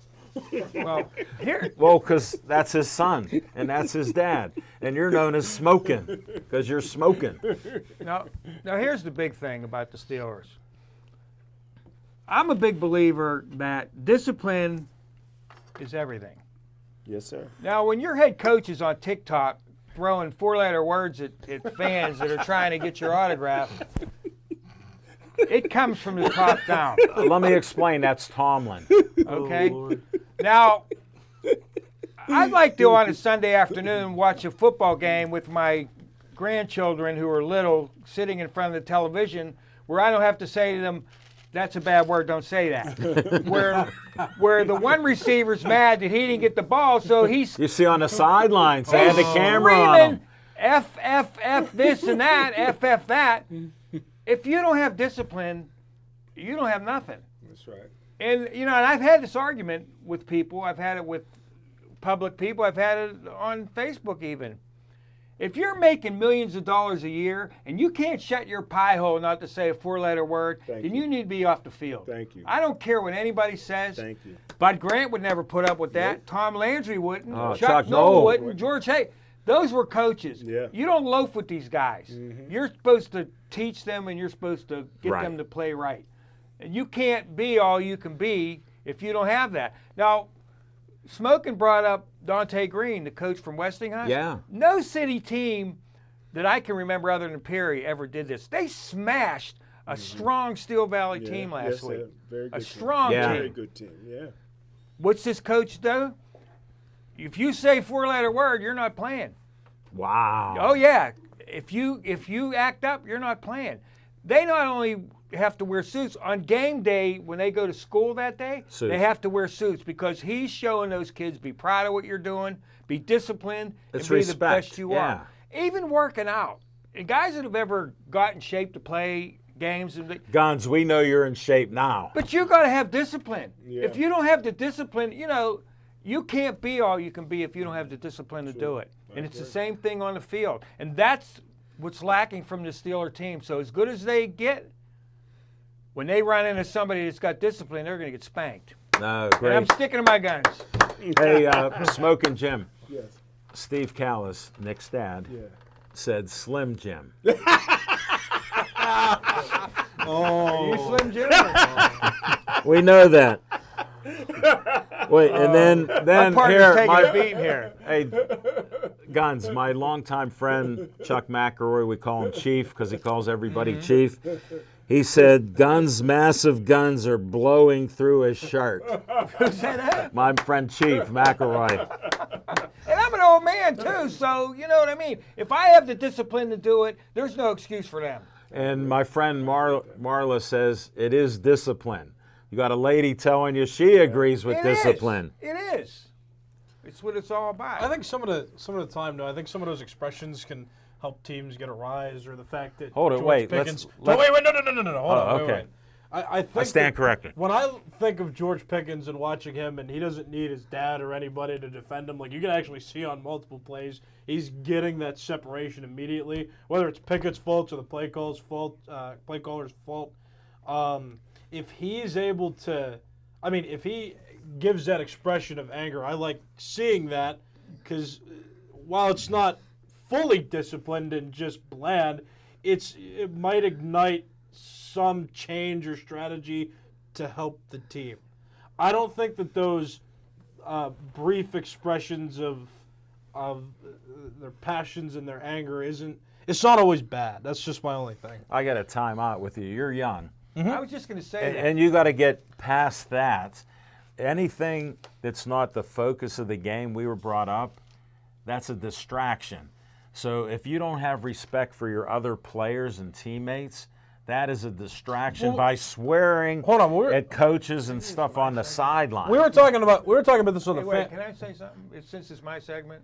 Well, here, Well, because that's his son and that's his dad. And you're known as smoking because you're smoking. now here's the big thing about the Steelers. I'm a big believer that discipline is everything. Yes, sir. Now, when your head coach is on TikTok throwing 4-letter words at fans that are trying to get your autograph, it comes from the top down. Let me explain. That's Tomlin. Okay? Oh, Lord. Now, I'd like to, on a Sunday afternoon, watch a football game with my grandchildren who are little sitting in front of the television where I don't have to say to them, that's a bad word, don't say that. where the one receiver's mad that he didn't get the ball, so he's You see on the sidelines, they had the camera on screaming, him. F this and that, F that. If you don't have discipline, you don't have nothing. That's right. And, and I've had this argument with people. I've had it with public people. I've had it on Facebook even. If you're making millions of dollars a year and you can't shut your pie hole not to say a 4-letter word, then you need to be off the field. Thank you. I don't care what anybody says. Thank you. Bud Grant would never put up with that. Tom Landry wouldn't. Oh, Chuck Chuck Noll Noll. wouldn't. George Hay. Those were coaches. Yeah. You don't loaf with these guys. You're supposed to teach them and you're supposed to get Right. them to play right. And you can't be all you can be if you don't have that. Now, Smokin brought up Dante Green, the coach from Westinghouse. Yeah. No city team that I can remember other than Perry ever did this. They smashed a strong Steel Valley Yeah. team last Yes, week. sir. Very good A team. strong Yeah. Very team. good team. Yeah. What's this coach do? If you say 4-letter word, you're not playing. Wow. Oh yeah. If you act up, you're not playing. They not only have to wear suits on game day when they go to school that day, Suits. they have to wear suits because he's showing those kids be proud of what you're doing, be disciplined, It's and be respect, the best you yeah. are. Even working out. And guys that have ever got in shape to play games and Guns, we know you're in shape now. but you got to have discipline. Yeah. If you don't have the discipline, you can't be all you can be if you don't have the discipline to do it. And it's the same thing on the field. And that's what's lacking from the Steeler team. So as good as they get, when they run into somebody that's got discipline, they're going to get spanked. No, And I'm great. sticking to my guns. Hey, Smoking Jim. Yes. Steve Callis, Nick's dad, Yeah. said Slim Jim. Are you Slim Jim? We know that. Wait, and then My partner's here, taking a beating here. hey, Guns, my longtime friend Chuck McElroy, we call him Chief because he calls everybody Chief. He said, Guns' massive guns are blowing through his shirt. Who said that? My friend Chief McElroy. And I'm an old man too, so you know what I mean. If I have the discipline to do it, there's no excuse for them. And my friend Marla says it is discipline. You got a lady telling you she agrees with It discipline. is. It is. It's what it's all about. I think some of the time, though, I think some of those expressions can help teams get a rise, or the fact that Hold it, George wait, Pickens. let's- Wait, no, hold on, okay. wait. I think I stand that corrected. When I think of George Pickens and watching him, and he doesn't need his dad or anybody to defend him, like you can actually see on multiple plays, he's getting that separation immediately. Whether it's Pickett's fault or the play caller's fault, if he is able to, if he gives that expression of anger, I like seeing that because while it's not fully disciplined and just bland, it might ignite some change or strategy to help the team. I don't think that those brief expressions of their passions and their anger it's not always bad. That's just my only thing. I got a timeout with you. You're young. I was just going to say that. And you got to get past that. Anything that's not the focus of the game we were brought up, that's a distraction. So if you don't have respect for your other players and teammates, that is a distraction by swearing at coaches and stuff on the sideline. We were talking about this on the Wait, can I say something? Since it's my segment.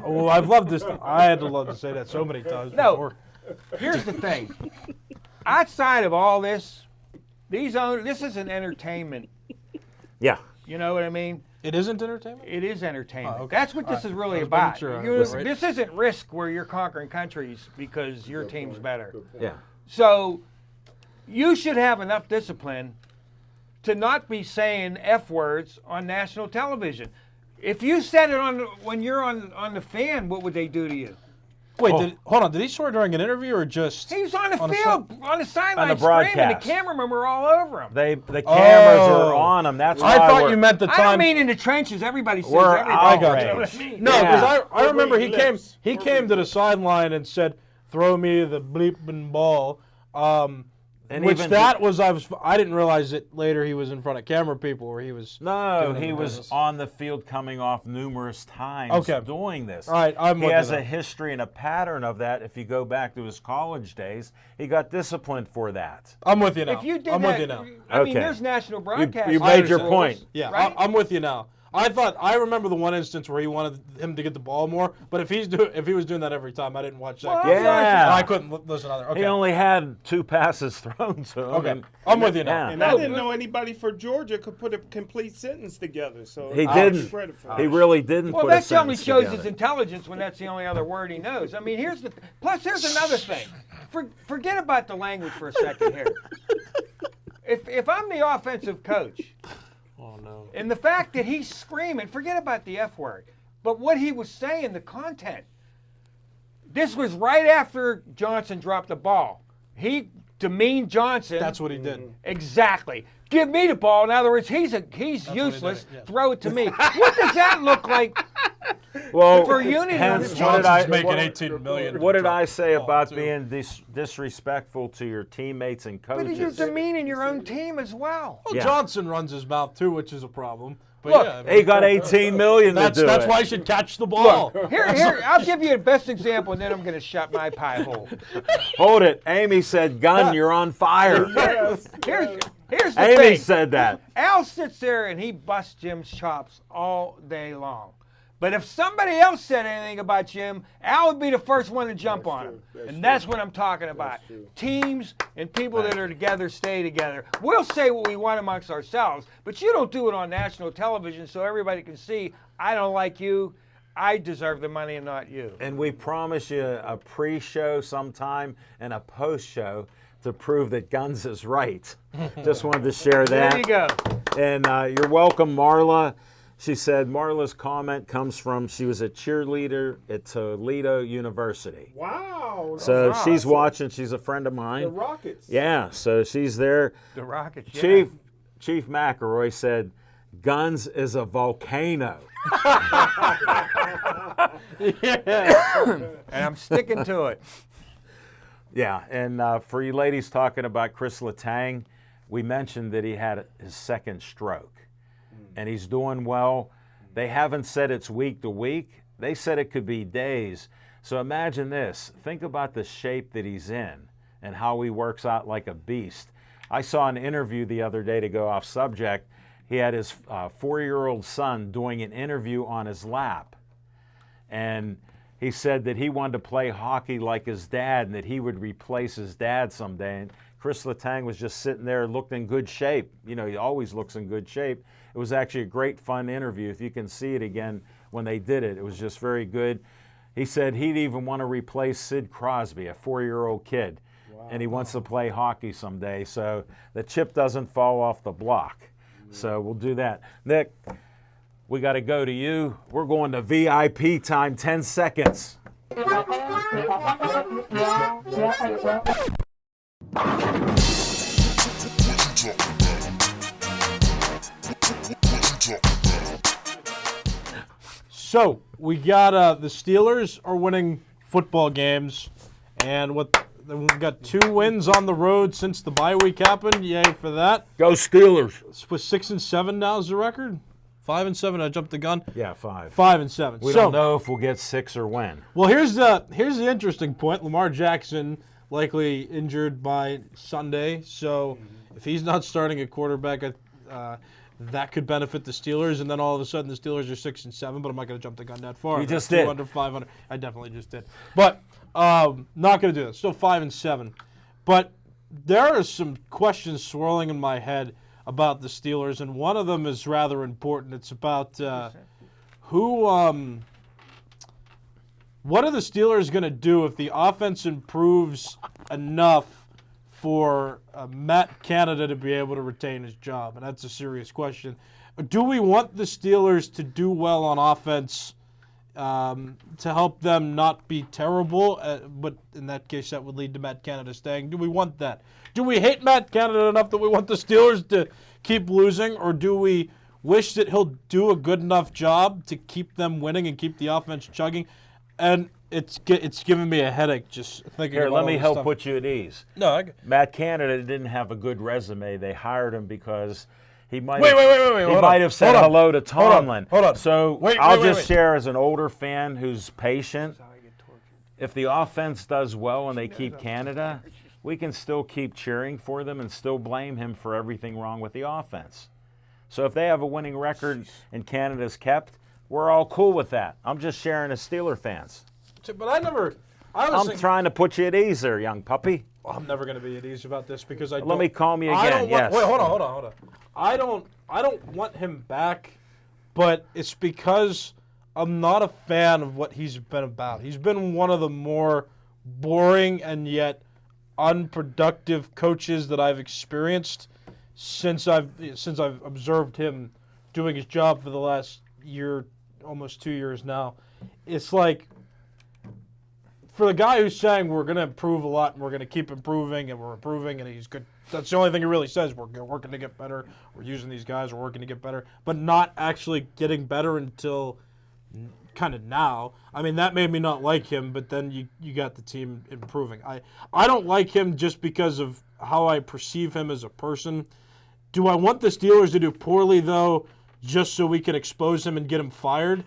Oh, I've loved this. I had to love to say that so many times before. Here's the thing. Outside of all this, this is an entertainment. Yeah. You know what I mean? It isn't entertainment? It is entertainment. Oh, okay. That's what this is really making about. sure I was right. This isn't Risk where you're conquering countries because your team's better. Yeah. So you should have enough discipline to not be saying F words on national television. If you said it when you're on the fan, what would they do to you? Wait, hold on. Did he swear during an interview or just? He was on the field, on the sideline, On the screaming. The broadcast. cameramen were all over him. The cameras are on them. That's why I thought you meant the time. I don't mean in the trenches. Everybody says We're everything. I got you. You know what I mean? No, because I remember he lips. came to the sideline and said, "Throw me the bleeping ball." I didn't realize it later. He was in front of camera people where he was. No, doing he the was business. on the field coming off numerous times doing this. All right, I'm he with has you a now. history and a pattern of that. If you go back to his college days, he got disciplined for that. I'm with you now. If you did I'm that, with you now. I mean, Okay. there's national broadcast. you made your rules, point. Yeah, right? I'm with you now. I remember the one instance where he wanted him to get the ball more, but if he was doing that every time, I didn't watch that. Well, game. Yeah. And I couldn't listen to other. Okay. He only had 2 passes thrown to him. Okay. and- I'm with you now. Yeah. And I didn't know anybody for Georgia could put a complete sentence together. So He I give didn't. credit for He that. really didn't Well, put a that only sentence shows together. his intelligence when that's the only other word he knows. I mean, plus here's another thing. Forget about the language for a second here. If I'm the offensive coach, Oh no. and the fact that he's screaming, forget about the F word, but what he was saying, the content. This was right after Johnson dropped the ball. He demeaned Johnson. That's what he did. Exactly. Give me the ball. In other words, he's useless. did, yeah. Throw it to me. What does that look like? Well, for unity, hence, Johnson's what did I, making what- 18 million. What did I say about too. being disrespectful to your teammates and But you're coaches? demeaning your own team as well. Well, Yeah. Johnson runs his mouth too, which is a problem. But Look, yeah, I mean, He got 18 million to do that's it. why he should catch the ball. Here, I'll give you the best example, and then I'm going to shut my pie hole. Hold it. Amy said, "Gun, you're on fire." Here's the Amy thing. said that. Al sits there and he busts Jim's chops all day long. But if somebody else said anything about Jim, Al would be the first one to jump on him. And that's what I'm talking about. Teams and people that are together stay together. We'll say what we want amongst ourselves, but you don't do it on national television so everybody can see, I don't like you, I deserve the money and not you. And we promise you a pre-show sometime and a post-show to prove that Guns is right. Just wanted to share that. There you go. And you're welcome, Marla. She said Marla's comment comes from she was a cheerleader at Toledo University. Wow. So that's she's awesome. watching. She's a friend of mine. The Rockets. Yeah, so she's there. The Rockets, yeah. Chief McElroy said, "Guns is a volcano." And I'm sticking to it. Yeah, and for you ladies talking about Chris Letang, we mentioned that he had his second stroke, and he's doing well. They haven't said it's week to week. They said it could be days. So imagine this. Think about the shape that he's in and how he works out like a beast. I saw an interview the other day, to go off subject. He had his 4-year-old son doing an interview on his lap. And he said that he wanted to play hockey like his dad and that he would replace his dad someday. And Chris Letang was just sitting there, looked in good shape. You know, he always looks in good shape. It was actually a great, fun interview. If you can see it again when they did it, it was just very good. He said he'd even want to replace Sid Crosby, a 4-year-old kid. Wow. And he wants to play hockey someday. So the chip doesn't fall off the block. So we'll do that. Nick, we got to go to you. We're going to VIP time, 10 seconds. So we got the Steelers are winning football games, and we've got 2 wins on the road since the bye week happened. Yay for that. Go Steelers. With 6-7 now is the record. 5-7. I jumped the gun. Yeah, 5. 5-7. We don't know if we'll get 6 or when. Well, here's the interesting point. Lamar Jackson likely injured by Sunday, so if he's not starting at quarterback, that could benefit the Steelers. And then all of a sudden, the Steelers are 6-7. But I'm not going to jump the gun that far. You just did. Under 500. I definitely just did. But not going to do that. Still 5-7. But there are some questions swirling in my head about the Steelers, and one of them is rather important. It's about what are the Steelers going to do if the offense improves enough for Matt Canada to be able to retain his job? And that's a serious question. Do we want the Steelers to do well on offense to help them not be terrible? But in that case, that would lead to Matt Canada staying. Do we want that? Do we hate Matt Canada enough that we want the Steelers to keep losing? Or do we wish that he'll do a good enough job to keep them winning and keep the offense chugging? And it's giving me a headache just thinking Here, about let me all this help stuff. put you at ease. No, Matt Canada didn't have a good resume. They hired him because he might Wait, he hold might on. have said Hold on. hello to Tomlin. Hold on. So Wait, I'll wait, just wait. share as an older fan who's patient. If the offense does well and they keep Canada, we can still keep cheering for them and still blame him for everything wrong with the offense. So if they have a winning record and Canada's kept, we're all cool with that. I'm just sharing as Steeler fans. But I'm trying to put you at ease there, young puppy. I'm never going to be at ease about this because I Let me calm you again. Yes. Wait, hold on. I don't want him back, but it's because I'm not a fan of what he's been about. He's been one of the more boring and yet unproductive coaches that I've experienced since I've observed him doing his job for the last year, almost 2 years now. It's like, for the guy who's saying we're going to improve a lot and we're going to keep improving and we're improving and he's good, that's the only thing he really says. We're working to get better. We're using these guys. We're working to get better, but not actually getting better until kind of now. I mean, that made me not like him, but then you got the team improving. I don't like him just because of how I perceive him as a person. Do I want the Steelers to do poorly, though, just so we can expose him and get him fired?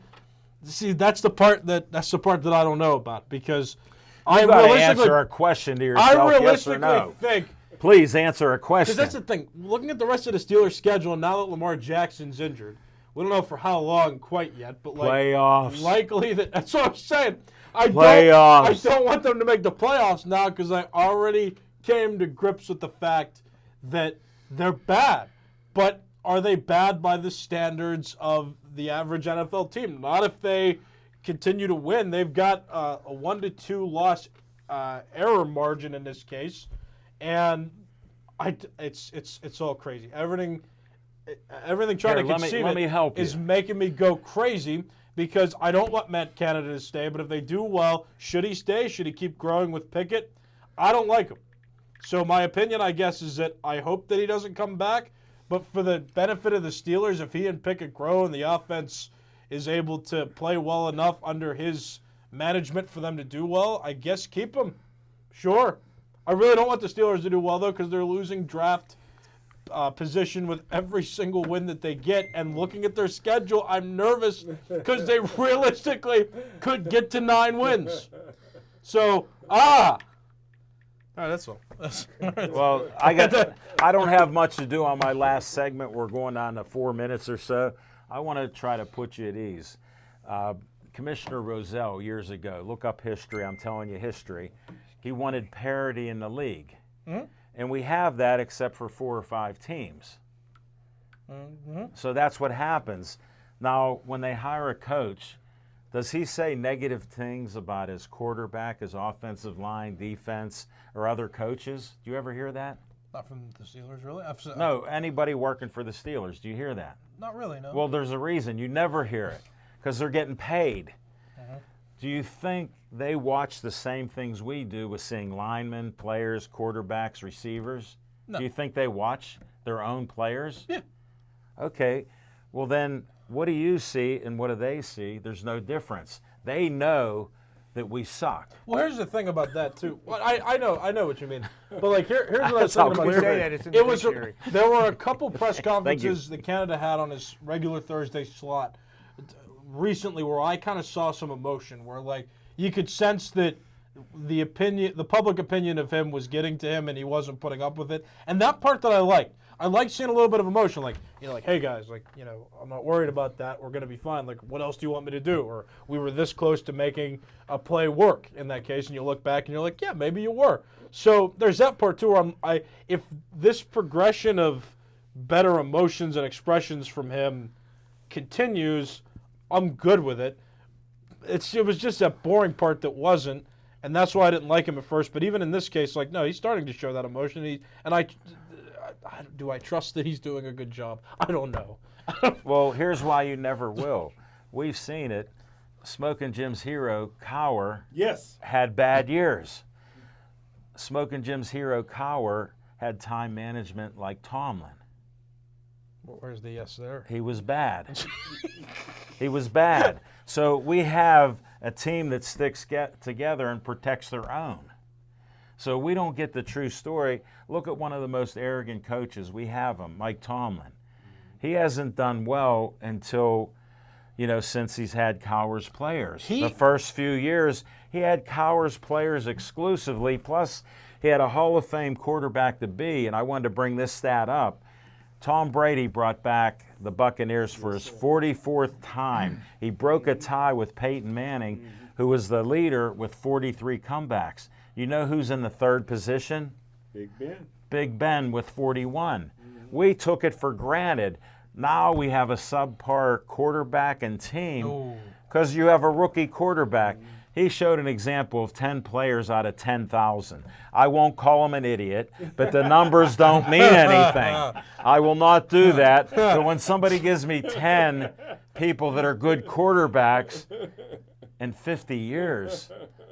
See, that's the part that I don't know about, because I realistically answer a question to yourself. Yes or no? Think. Please answer a question. Because that's the thing. Looking at the rest of the Steelers' schedule, now that Lamar Jackson's injured, we don't know for how long quite yet, but playoffs. Likely that's what I'm saying. I don't want them to make the playoffs now because I already came to grips with the fact that they're bad. But are they bad by the standards of the average NFL team? Not if they continue to win. They've got a 1-2 loss error margin in this case, and it's all crazy. Everything trying to conceive it is making me go crazy because I don't want Matt Canada to stay. But if they do well, should he stay? Should he keep growing with Pickett? I don't like him. So my opinion, I guess, is that I hope that he doesn't come back. But for the benefit of the Steelers, if he and Pickett grow and the offense is able to play well enough under his management for them to do well, I guess keep him. Sure. I really don't want the Steelers to do well, though, because they're losing draft position with every single win that they get. And looking at their schedule, I'm nervous because they realistically could get to 9 wins. So, all right, that's all. Well, I don't have much to do on my last segment. We're going on to 4 minutes or so. I want to try to put you at ease. Commissioner Rozelle years ago, look up history, I'm telling you history, he wanted parity in the league. And we have that except for 4 or 5 teams. So that's what happens. Now, when they hire a coach, does he say negative things about his quarterback, his offensive line, defense, or other coaches? Do you ever hear that? Not from the Steelers, really? No, anybody working for the Steelers. Do you hear that? Not really, no. Well, there's a reason. You never hear it because they're getting paid. Do you think they watch the same things we do with seeing linemen, players, quarterbacks, receivers? No. Do you think they watch their own players? Yeah. Okay. Well, then what do you see and what do they see? There's no difference. They know that we suck. Well, here's the thing about that too. Well, I know what you mean. But like here's what I was That's how thinking about. clear Say that, it's in the It was dictionary. there were a couple press conferences that Canada had on his regular Thursday slot recently where I kind of saw some emotion, where like you could sense that the public opinion of him was getting to him, and he wasn't putting up with it. And that part that I liked. I like seeing a little bit of emotion, like, like, hey guys, like, I'm not worried about that. We're gonna be fine. Like, what else do you want me to do? Or we were this close to making a play work in that case, and you look back and you're like, yeah, maybe you were. So there's that part too. Where if this progression of better emotions and expressions from him continues, I'm good with it. It was just that boring part that wasn't, and that's why I didn't like him at first. But even in this case, like, no, he's starting to show that emotion. Do I trust that he's doing a good job? I don't know. Well, here's why you never will. We've seen it. Smoking Jim's hero, Cowher, Yes. had bad years. Smoking Jim's hero, Cowher, had time management like Tomlin. Where's the yes there? He was bad. He was bad. So we have a team that sticks together and protects their own. So we don't get the true story. Look at one of the most arrogant coaches. We have him, Mike Tomlin. He hasn't done well until, since he's had Cowher's players. The first few years, he had Cowher's players exclusively, plus he had a Hall of Fame quarterback to be, and I wanted to bring this stat up. Tom Brady brought back the Buccaneers for his 44th time. He broke a tie with Peyton Manning, who was the leader with 43 comebacks. You know who's in the third position? Big Ben. Big Ben with 41. We took it for granted. Now we have a subpar quarterback and team because you have a rookie quarterback. He showed an example of 10 players out of 10,000. I won't call him an idiot, but the numbers don't mean anything. I will not do that. But when somebody gives me 10 people that are good quarterbacks in 50 years,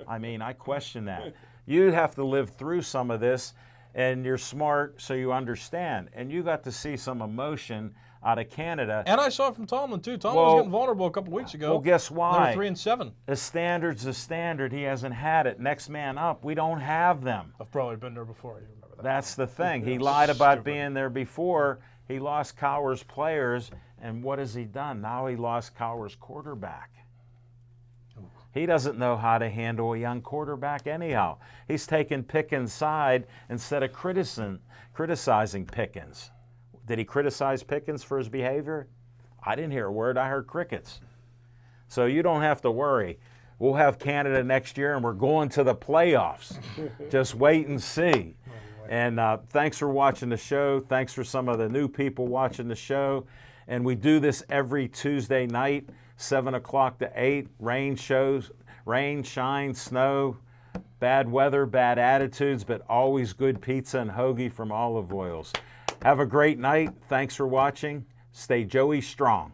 I question that. You have to live through some of this, and you're smart, so you understand. And you got to see some emotion out of Canada. And I saw it from Tomlin too. Tomlin was getting vulnerable a couple weeks ago. Well, guess why? They were 3-7. The standard's the standard. He hasn't had it. Next man up. We don't have them. I've probably been there before. You remember that? That's the thing. He lied about being there before. He lost Cowher's players, and what has he done? Now he lost Cowher's quarterback. He doesn't know how to handle a young quarterback anyhow. He's taking Pickens' side instead of criticizing Pickens. Did he criticize Pickens for his behavior? I didn't hear a word. I heard crickets. So you don't have to worry. We'll have Canada next year, and we're going to the playoffs. Just wait and see. And thanks for watching the show. Thanks for some of the new people watching the show. And we do this every Tuesday night, 7 o'clock to 8. Rain shows, rain, shine, snow, bad weather, bad attitudes, but always good pizza and hoagie from Olive Oils. Have a great night. Thanks for watching. Stay Joey strong.